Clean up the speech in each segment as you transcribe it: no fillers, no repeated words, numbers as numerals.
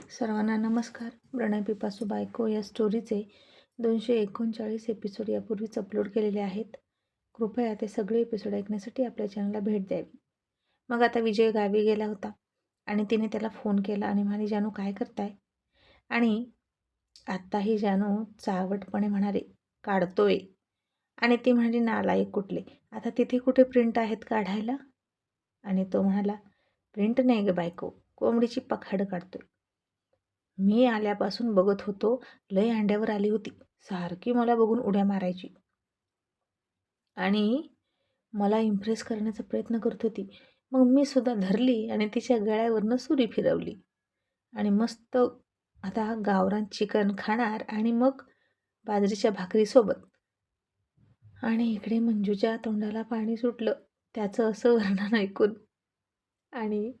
सर्वांना नमस्कार. प्रणय पिपासू बायको या स्टोरीचे 239 एपिसोड यापूर्वीच अपलोड केलेले आहेत. कृपया ते सगळे एपिसोड ऐकण्यासाठी आपल्या चॅनलला भेट द्यावी. मग आता विजय गावी गेला होता आणि तिने त्याला फोन केला आणि म्हणाली, जानू काय करताय? आणि आत्ताही जानू चावटपणे म्हणाले, काढतोय. आणि ती म्हणाली, नालायक कुठले, आता तिथे कुठे प्रिंट आहेत काढायला? आणि तो म्हणाला, प्रिंट नाही ग बायको, कोंबडीची पखाड काढतोय. मी आल्यापासून बघत होतो, लय अंड्यावर आली होती, सारखी मला बघून उड्या मारायची आणि मला इम्प्रेस करण्याचा प्रयत्न करत होती. मग मी सुद्धा धरली आणि तिच्या गळ्यावरनं सुरी फिरवली आणि मस्त आता गावरान चिकन खाणार आणि मग बाजरीच्या भाकरीसोबत. आणि इकडे मंजूच्या तोंडाला पाणी सुटलं त्याचं असं वर्णन ऐकून. आणि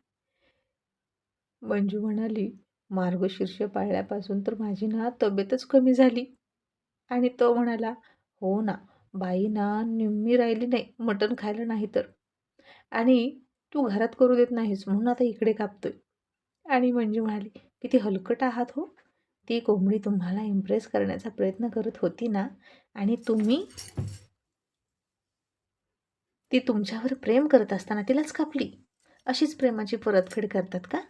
मंजू म्हणाली, मार्गशीर्ष पाळल्यापासून तर माझी ना तब्येतच कमी झाली. आणि तो म्हणाला, हो ना बाई ना निम्मी राहिली नाही मटण खायला नाही तर. आणि तू घरात करू देत नाहीस म्हणून आता इकडे कापतोय. आणि मंजू म्हणाली, किती हलकट आहात हो. ती कोंबडी तुम्हाला इम्प्रेस करण्याचा प्रयत्न करत होती ना, आणि तुम्ही ती तुमच्यावर प्रेम करत असताना तिलाच कापली. अशीच प्रेमाची परतफेड करतात का?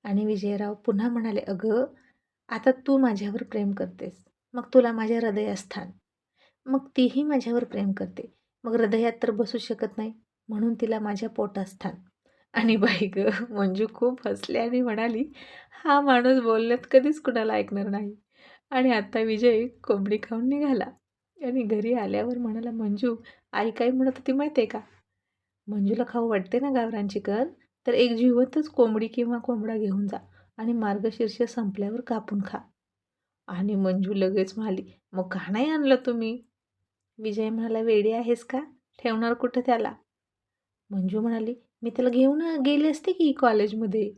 आणि विजयराव पुन्हा म्हणाले, अगं आता तू माझ्यावर प्रेम करतेस, मग तुला माझ्या हृदयात स्थान. मग तीही माझ्यावर प्रेम करते, मग हृदयात तर बसू शकत नाही, म्हणून तिला माझ्या पोटात स्थान. आणि बाई ग मंजू खूप हसली आणि म्हणाली, हा माणूस बोलण्यात कधीच कुणाला ऐकणार नाही. आणि आता विजय कोंबडी खाऊन निघाला आणि घरी आल्यावर म्हणाला, मंजू आई काय म्हणत होती माहिती आहे का? मंजूला खाऊ वाटते ना गावरान चिकन, तर एक जिवंतच कोंबडी किंवा कोंबडा घेऊन जा आणि मार्गशीर्ष संपल्यावर कापून खा. आणि मंजू लगेच म्हणाली, मग का नाही आणलं तुम्ही? विजय म्हणाला, वेडी आहेस का, ठेवणार कुठं त्याला? मंजू म्हणाली, मी त्याला घेऊन गेले असते की कॉलेजमध्ये.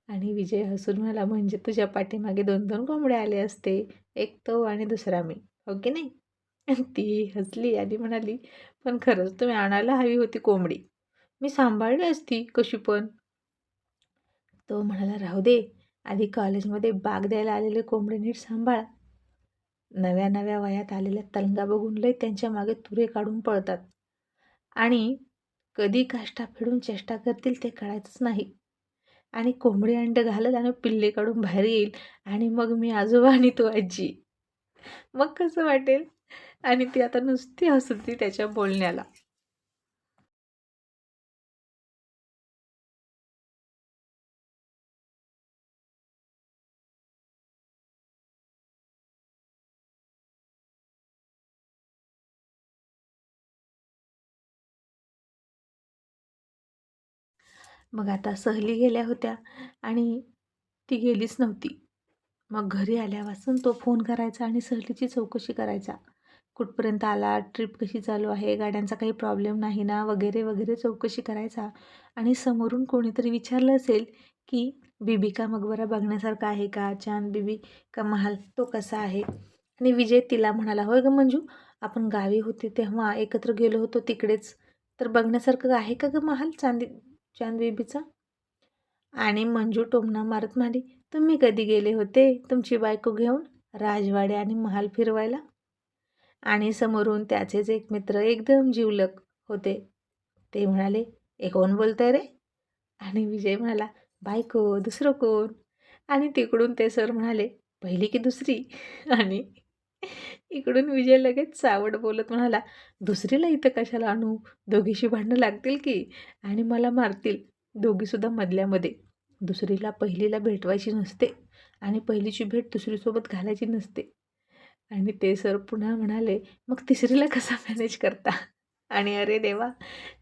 आणि विजय हसून म्हणाला, म्हणजे तुझ्या पाठीमागे 2-2 कोंबडे आले असते, एक तो आणि दुसरा मी, हो की नाही? आणि ती हसली आणि म्हणाली, पण खरंच तुम्ही आणायला हवी होती कोंबडी, मी सांभाळली असती कशी पण. तो म्हणाला, राहू दे, आधी कॉलेजमध्ये बाग द्यायला आलेले कोंबडे नीट सांभाळ. नव्या नव्या वयात आलेल्या तलंगा बघून लय त्यांच्या मागे तुरे काढून पळतात आणि कधी काष्टा फेडून चेष्टा करतील ते कळायचंच नाही. आणि कोंबडी अंड घालल आणि पिल्ले काढून बाहेर येईल आणि मग मी आजोबा आणि तू आजी, मग कसं वाटेल? आणि ती आता नुसती हसत होती त्याच्या बोलण्याला. मग आता सहली गेल्या होत्या आणि ती गेलीच नव्हती. मग घरी आल्यापासून तो फोन करायचा आणि सहलीची चौकशी करायचा. कुठपर्यंत आला, ट्रिप कशी चालू आहे, गाड्यांचा काही प्रॉब्लेम नाही ना, वगैरे वगैरे चौकशी करायचा. आणि समोरून कोणीतरी विचारलं असेल की बीबी का मकबरा बघण्यासारखा आहे का, चांद बीबी का महाल तो कसा आहे? आणि विजय तिला म्हणाला, होय गं मंजू, आपण गावी होते तेव्हा एकत्र गेलो होतो तिकडेच, तर बघण्यासारखं आहे का गं महाल चांद बीबीचा? आणि मंजू टोमणा मारत म्हणाली, तुम्ही कधी गेले होते तुमची बायको घेऊन राजवाडे आणि महाल फिरवायला? आणि समोरून त्याचेच एक मित्र एकदम जिवलग होते, ते म्हणाले, ए कोण बोलतंय रे? आणि विजय म्हणाला, बायको, दुसरं कोण? आणि तिकडून ते सर म्हणाले, पहिली की दुसरी? आणि इकडून विजय लगेच चावट बोलत म्हणाला, दुसरीला इथं कशाला आणू, दोघीशी भांडणं लागतील की आणि मला मारतील दोघीसुद्धा मधल्यामध्ये. दुसरीला पहिलीला भेटवायची नसते आणि पहिलीची भेट दुसरीसोबत घालायची नसते. आणि ते सर पुन्हा म्हणाले, मग तिसरीला कसा मॅनेज करता? आणि अरे देवा,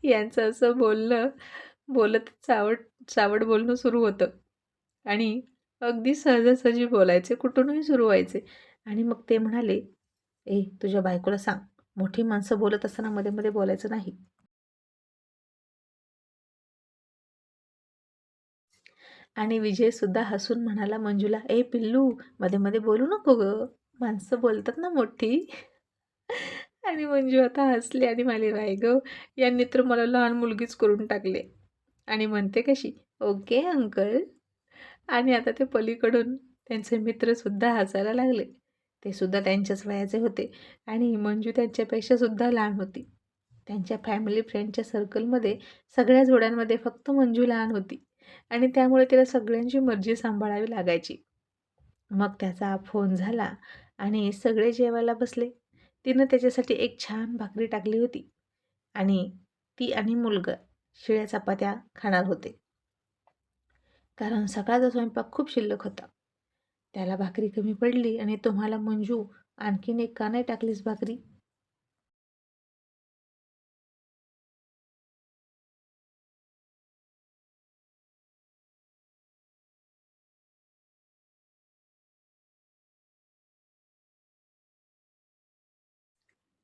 यांचं असं बोलत चावट बोलणं सुरू होतं आणि अगदी सहजासहजी बोलायचे, कुठूनही सुरू व्हायचे. आणि मग ते म्हणाले, ए तुझ्या बायकोला सांग, मोठी माणसं बोलत असताना मध्ये मध्ये बोलायचं नाही. आणि विजयसुद्धा हसून म्हणाला मंजूला, "ए पिल्लू, मध्ये मध्ये बोलू नको गं, माणसं बोलतात ना मोठी." आणि मंजू आता हसली आणि म्हणाली, "नाही गं, यांनी तर मला लहान मुलगीच करून टाकले." आणि म्हणते कशी, "ओके अंकल." आणि आता ते पलीकडून त्यांचे मित्रसुद्धा हसायला लागले. ते सुद्धा त्यांच्याच वयाचे होते आणि मंजू त्यांच्यापेक्षा सुद्धा लहान होती. त्यांच्या फॅमिली फ्रेंडच्या सर्कलमध्ये सगळ्या जोड्यांमध्ये फक्त मंजू लहान होती आणि त्यामुळे तिला सगळ्यांची मर्जी सांभाळावी लागायची. मग त्याचा फोन झाला आणि सगळे जेवायला बसले. तिनं त्याच्यासाठी एक छान भाकरी टाकली होती आणि ती आणि मुलगा शिळ्या चपात्या खाणार होते. कारण सकाळचा स्वयंपाक खूप शिल्लक होता. त्याला भाकरी कमी पडली आणि तुम्हाला मंजू आणखीन एक का नाही टाकलीस भाकरी?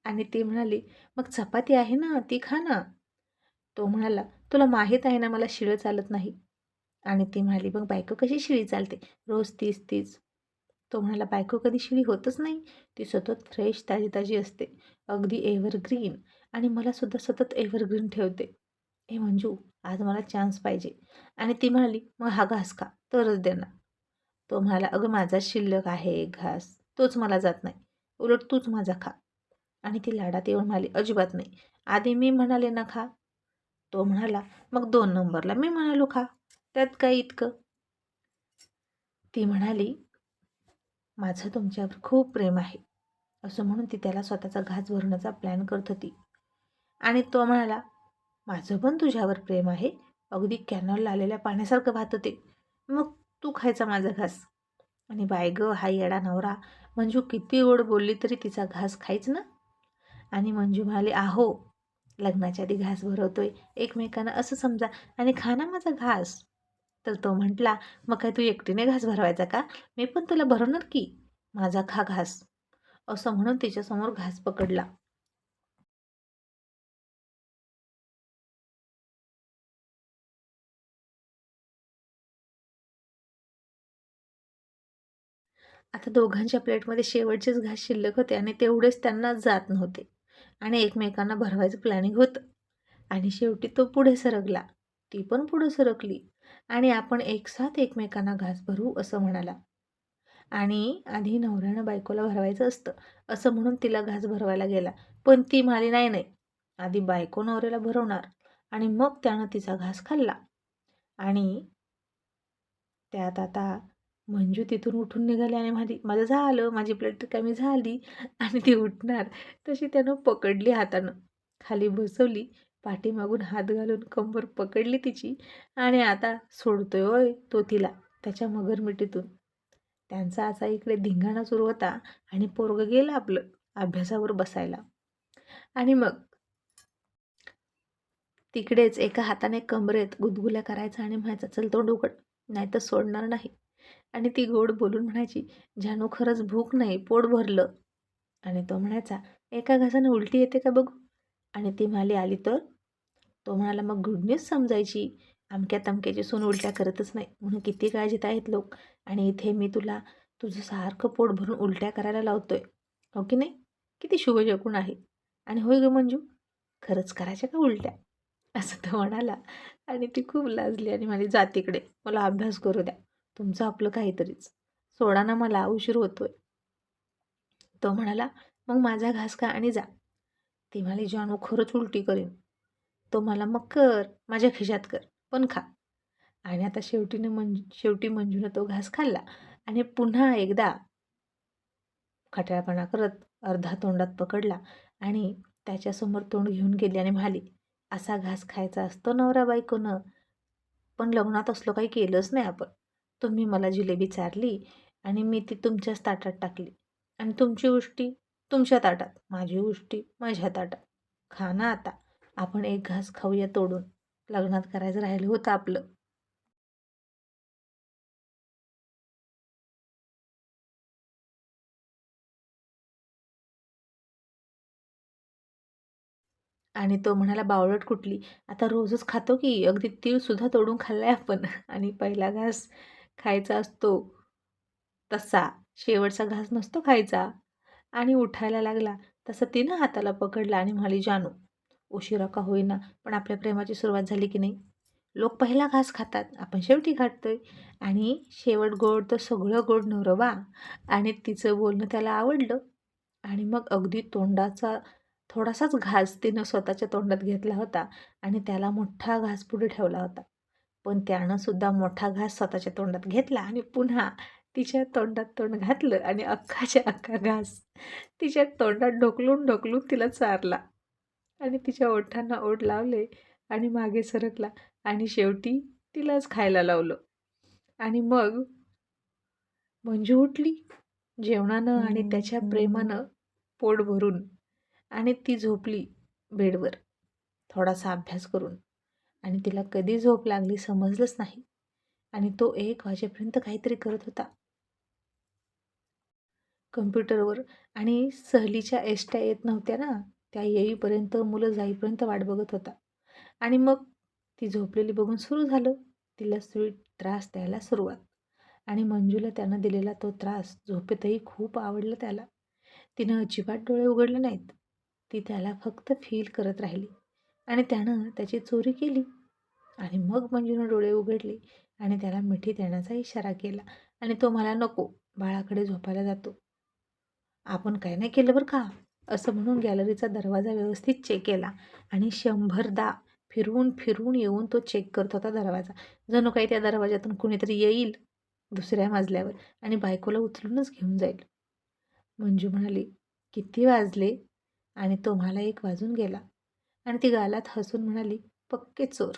आणि ती म्हणाली, "मग चपाती आहे ना, ती खा ना." तो म्हणाला, "तुला माहीत आहे ना मला शिळं चालत नाही." आणि ती म्हणाली, "मग बायको कशी शिळी चालते? रोज तीच तीच." तो म्हणाला, "बायको कधी शिळी होतच नाही. ती सतत फ्रेश ताजी-ताजी असते. अगदी एव्हरग्रीन आणि मला सुद्धा सतत एव्हरग्रीन ठेवते. ए मंजू, आज मला चान्स पाहिजे." आणि ती म्हणाली, "मग हा घास खा, तरच देणार." तो म्हणाला, "अगं माझा शिल्लक आहे एक घास. तोच मला जात नाही. उलट तूच माझा खा." आणि ती लाडात येऊन म्हणाली, "अजिबात नाही. आधी मी म्हणाले ना खा." तो म्हणाला, "मग 2 नंबरला मी म्हणालो खा. त्यात काय इतकं?" ती म्हणाली, "माझं तुमच्यावर खूप प्रेम आहे." असं म्हणून ती त्याला स्वतःचा घास भरण्याचा प्लॅन करत होती. आणि तो म्हणाला, "माझं पण तुझ्यावर प्रेम आहे. अगदी कॅनलला आलेल्या पाण्यासारखं वाहतं ते. मग तू खायचा माझा घास." आणि बाय गं, हा येडा नवरा. मंजू किती गोड बोलली तरी तिचा घास खायच ना. आणि मंजू म्हणाली, "आहो, लग्नाच्या आधी घास भरवतोय एकमेकांना असं समजा आणि खा ना माझा घास." तर तो म्हटला, "मग काय तू एकटीने घास भरवायचा का? मी पण तुला भरवणार की. माझा खा घास." असं म्हणून तिच्यासमोर घास पकडला. आता दोघांच्या प्लेटमध्ये शेवटचेच घास शिल्लक होते आणि तेवढेच त्यांना जात नव्हते आणि एकमेकांना भरवायचं प्लॅनिंग होतं. आणि शेवटी तो पुढे सरकला. ती पण पुढे सरकली आणि आपण एकसाथ एकमेकांना घास भरवू असं म्हणाला. आणि आधी नवऱ्यानं बायकोला भरवायचं असतं असं म्हणून तिला घास भरवायला गेला. पण ती म्हणाली, "नाही नाही, आधी बायको नवऱ्याला भरवणार आणि मग त्यानं तिचा घास खाल्ला." आणि त्यात आता मंजू तिथून उठून निघाली आणि म्हणाली, "माझं झालं, माझी प्लेट रिकामी झाली." आणि ती उठणार तशी त्यानं पकडली हातानं, खाली बसवली, पाठीमागून हात घालून कंबर पकडली तिची आणि आता सोडतोय होय तो तिला त्याच्या मगरमिठीतून. त्यांचा असा इकडे धिंगाणा सुरू होता आणि पोरगं गेलं आपलं अभ्यासावर बसायला. आणि मग तिकडेच एका हाताने कमरेत गुदगुल्या करायचा आणि म्हणायचा, "चल तोंड उघड, नाहीतर सोडणार नाही." आणि ती गोड बोलून म्हणायची, "जानू खरंच भूक नाही, पोट भरलं." आणि तो म्हणायचा, "एका घासाने उलटी येते का बघू?" आणि ती म्हणाली, "आली तर?" तो म्हणाला, "मग गुड न्यूज समजायची. अमक्या तमक्याची सून उलट्या करतच नाही म्हणून किती काळजीत आहेत लोक. आणि इथे मी तुला तुझं सारखं पोट भरून उलट्या करायला लावतोय. हो की नाही? किती शुभशकून आहे. आणि होय गं मंजू, खरंच करायच्या का उलट्या?" असं तो म्हणाला. आणि ती खूप लाजली आणि म्हणाली, "जा तिकडे, मला अभ्यास करू द्या. तुमचं आपलं काहीतरीच. सोडा ना मला, उशीर होतोय." तो म्हणाला, "मग माझा घास खा आणि जा." ती म्हणाली, "जानू खरंच उलटी करीन." तो मला, "मग कर, माझ्या खिशात कर, पण खा." आणि आता शेवटी मंजूनं तो घास खाल्ला आणि पुन्हा एकदा खट्याळपणा करत अर्धा तोंडात पकडला आणि त्याच्यासमोर तोंड घेऊन गेली आणि म्हणाली, "असा घास खायचा असतो नवरा बायकोनं, पण लग्नात असलं काही केलंच नाही आपण. तुम्ही मला जिलेबी चारली आणि मी ती तुमच्याच ताटात टाकली आणि तुमची उष्टी तुमच्या ताटात, माझी उष्टी माझ्या ताटात. खा ना आता. आपण एक घास खाऊया तोडून. लग्नात करायचं राहिलं होतं आपलं." आणि तो म्हणाला, बावळट कुठली, आता रोजच खातो की, अगदी तीळसुद्धा तोडून खाल्लाय आपण. आणि पहिला घास खायचा असतो तसा, शेवटचा घास नसतो खायचा. आणि उठायला लागला तसं तिनं हाताला पकडलं आणि म्हणाली, जानू, उशिरा का होईना पण आपल्या प्रेमाची सुरुवात झाली की नाही. लोक पहिला घास खातात, आपण शेवटी खातोय. आणि शेवट गोड तर सगळं गोड नव्हतं बा. आणि तिचं बोलणं त्याला आवडलं. आणि मग अगदी तोंडाचा थोडासाच घास तिनं स्वतःच्या तोंडात घेतला होता आणि त्याला मोठा घास पुढे ठेवला होता. पण त्यानं सुद्धा मोठा घास स्वतःच्या तोंडात घेतला आणि पुन्हा तिच्या तोंडात तोंड घातलं आणि अख्खाच्या अख्खा घास तिच्या तोंडात ढोकलून ढोकलून तिला चारला आणि तिच्या ओठांना ओठ लावले आणि मागे सरकला आणि शेवटी तिलाच खायला लावलं. आणि मग मंजू उठली जेवणानं आणि त्याच्या प्रेमानं पोट भरून आणि ती झोपली बेडवर थोडासा अभ्यास करून. आणि तिला कधी झोप लागली समजलंच नाही. आणि तो 1 वाजेपर्यंत काहीतरी करत होता कम्प्युटरवर. आणि सहलीच्या एसट्या येत नव्हत्या ना, त्या येईपर्यंत मुलं जाईपर्यंत वाट बघत होता. आणि मग ती झोपलेली बघून सुरू झालं तिला स्वीट त्रास द्यायला सुरुवात. आणि मंजूला त्यानं दिलेला तो त्रास झोपेतही खूप आवडला त्याला. तिनं अजिबात डोळे उघडले नाहीत. ती त्याला फक्त फील करत राहिली आणि त्यानं त्याची चोरी केली. आणि मग मंजूनं डोळे उघडले आणि त्याला मिठी देण्याचा इशारा केला. आणि तो मला नको, बाळाकडे झोपायला जातो. आपण काय नाही केलं बरं का, असं म्हणून गॅलरीचा दरवाजा व्यवस्थित चेक केला. आणि 100दा फिरून फिरून येऊन तो चेक करत होता दरवाजा. जणू काही त्या दरवाजातून कुणीतरी येईल दुसऱ्या मजल्यावर आणि बायकोला उचलूनच घेऊन जाईल. मंजू म्हणाली, किती वाजले? आणि तो म्हणाला, 1 वाजून गेला. आणि ती गालात हसून म्हणाली, पक्के चोर.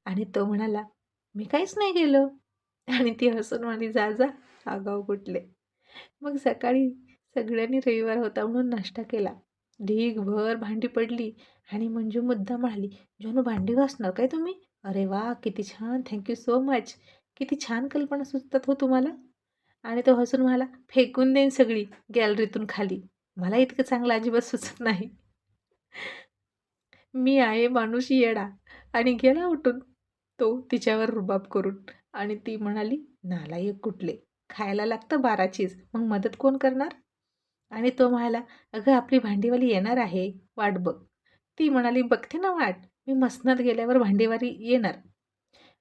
आणि तो म्हणाला, मी काहीच नाही केलं. आणि ती हसून म्हणाली, जा जा, आगाऊ कुठले. मग सकाळी सगळ्यांनी रविवार होता म्हणून नाश्ता केला. ढीगभर भांडी पडली आणि मंजू मुद्दाम म्हणाली, जानू, भांडी घासणार काय तुम्ही? अरे वा, किती छान, थँक्यू सो मच. किती छान कल्पना सुचतात हो तुम्हाला. आणि तो हसून म्हणाला, फेकून देईन सगळी गॅलरीतून खाली. मला इतकं चांगलं अजिबात सुचत नाही. मी आहे माणूस येडा. आणि गेला उठून तो तिच्यावर रुबाब करून. आणि ती म्हणाली, नालायक कुठले, खायला लागतं 12चीच, मग मदत कोण करणार? आणि तो म्हणाला, अगं आपली भांडीवाली येणार आहे, वाट बघ. ती म्हणाली, बघते ना वाट, मी मसनात गेल्यावर भांडीवाली येणार.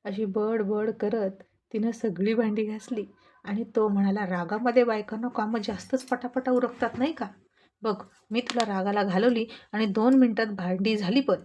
अशी बड करत तिनं सगळी भांडी घासली. आणि तो म्हणाला, रागामध्ये बायकांना कामं जास्तच पटापटा उरकतात नाही का? बघ, मी तुला रागाला घालवली आणि 2 मिनिटात भांडी झाली पण.